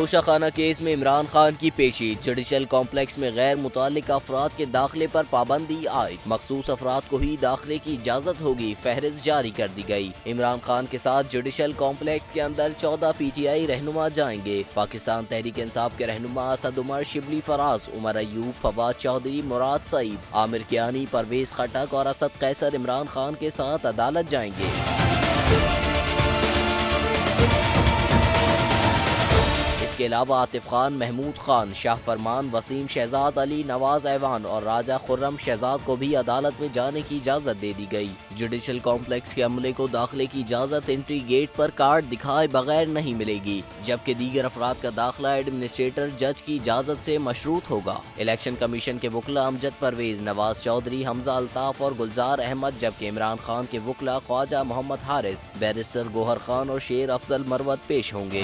گوشہ خانہ کیس میں عمران خان کی پیشی، جوڈیشل کمپلیکس میں غیر متعلق افراد کے داخلے پر پابندی عائد، مخصوص افراد کو ہی داخلے کی اجازت ہوگی، فہرست جاری کر دی گئی۔ عمران خان کے ساتھ جوڈیشل کمپلیکس کے اندر 14 پی ٹی آئی رہنما جائیں گے۔ پاکستان تحریک انصاف کے رہنما اسد عمر، شبلی فراز، عمر ایوب، فواد چودھری، مراد سعید، عامر کیانی، پرویز خٹک اور اسد قیصر عمران خان کے ساتھ عدالت جائیں گے۔ اس کے علاوہ عاطف خان، محمود خان، شاہ فرمان، وسیم شہزاد علی، نواز ایوان اور راجہ خرم شہزاد کو بھی عدالت میں جانے کی اجازت دے دی گئی۔ جوڈیشل کمپلیکس کے عملے کو داخلے کی اجازت انٹری گیٹ پر کارڈ دکھائے بغیر نہیں ملے گی، جبکہ دیگر افراد کا داخلہ ایڈمنسٹریٹر جج کی اجازت سے مشروط ہوگا۔ الیکشن کمیشن کے وکلاء امجد پرویز، نواز چودھری، حمزہ الطاف اور گلزار احمد، جبکہ عمران خان کے وکلاء خواجہ محمد حارث، بیرسٹر گوہر خان اور شیر افضل مروت پیش ہوں گے۔